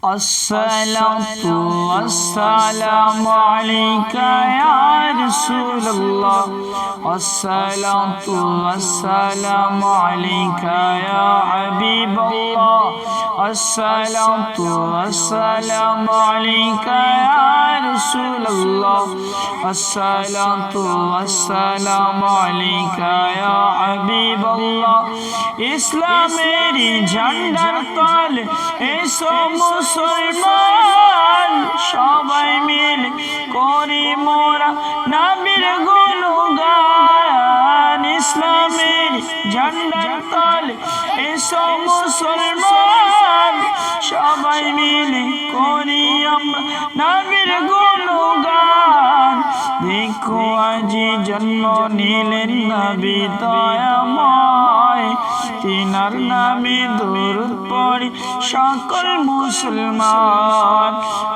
अस्सलातु वस्सलामु अलैका या रसूलल्लाह। अस्सलातु वस्सलामु अलैका या हबीबल्लाह। अस्सलातु वस्सलामु अलैका या रसूलल्लाह। अस्सलातु वस्सलामु अलैका या हबीबल्लाह। इस्लामेरी झंडार तले एसो मुसलमान सबाई मिले करी मोरा नबीर गुणगान। इस्लामेरी झंडार तले एसो मुसलमान सबाई मिले करी आमरा नबीर गुणगान। देखो আজি जन्म নিলেন নবী দয়াময়, তিনার নামে দরুদ পড়ে সকল মুসলমান।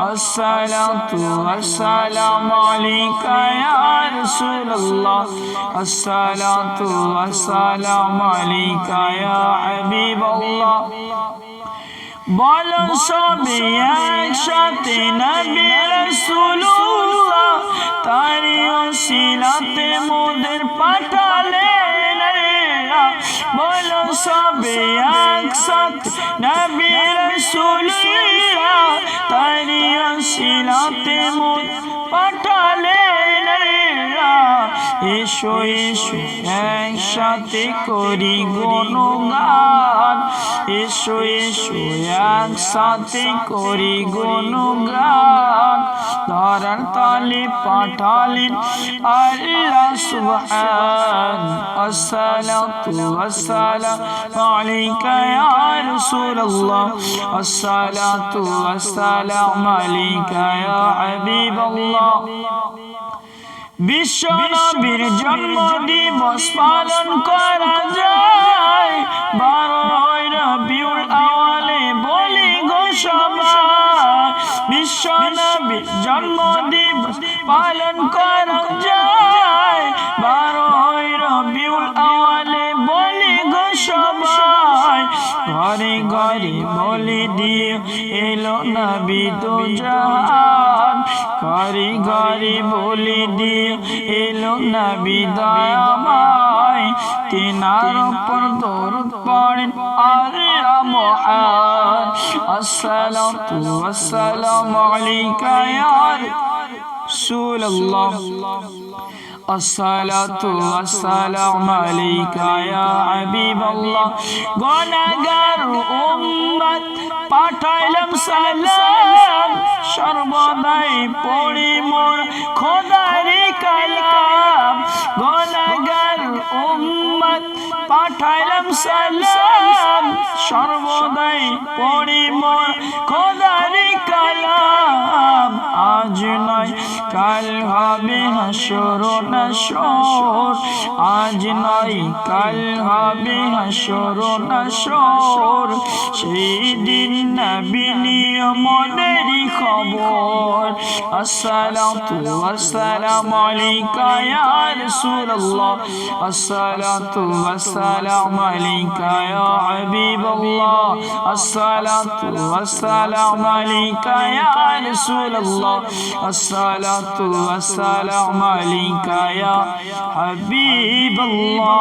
আসসালাতু ওয়াসসালামু আলাইকা ইয়া রাসূলুল্লাহ। আসসালাতু ওয়াসসালামু আলাইকা ইয়া হাবিবাল্লাহ। বলো সবে একসাথে নবী রাসূলুল্লাহ, তারি ওসিলাতে মোদের পাঠালেন। বলো সবে একসাথে নবী রাসূলুল্লাহ, তারি ওসিলাতে মোদ পাঠালেন। এসো এসো একসাথে করি গুণগান। এসো এসো একসাথে করি গুণগান। ধরার তালে পাঠালেন আল্লাহ সুবহান। আসসালাতু ওয়াসসালামু আলাইকা ইয়া রাসূলুল্লাহ। আসসালাতু ওয়াসসালামু আলাইকা ইয়া হাবিবাল্লাহ। বিশ্ব নবীর জন্ম দিবস পালন করা যায় 12 রবিউল আওয়ালে বলি গো সবাই। বিশ্ব নবীর জন্ম দিবস পালন করা যায় 12 রবিউল আওয়ালে বলি গো সবাই। ঘরে ঘরে বলি দিও এলো নবী দুজাহান। ঘরে ঘরে বলি দিও এলো নবী দয়াময়, তিনার উপর দরুদ পড়েন আল্লাহ মহান। আসসালাতু ওয়াসসালামু আলাইকা ইয়া রাসূলুল্লাহ। আসসালাতু ওয়াসসালামু আলাইকা ইয়া হাবিবাল্লাহ। গুনাহগার উম্মত পাঠাইলাম সালাম, সর্বদাই পড়ি মোর খোদার কালাম। গুনাহগার উম্মত পাঠাইলাম সালাম, সর্বদাই পড়ি মোর খোদার কালাম। আজ নয় কাল হবে হাসর নাসর, আজ নয় কাল হবে হাসর নাসর। সেই দিন নবী নিয়ে মনেরই খবর। আসসালাতু ওয়াসসালামু আলাইকা ইয়া রাসূলুল্লাহ। আসসালাতু ওয়াসসালামু আলাইকা ইয়া হাবিবাল্লাহ। আসসালাতু ওয়াসসালামু আলাইকা ইয়া রাসূলুল্লাহ। আসসালাতু ওয়াসসালামু আলাইকা ইয়া হাবিবাল্লাহ।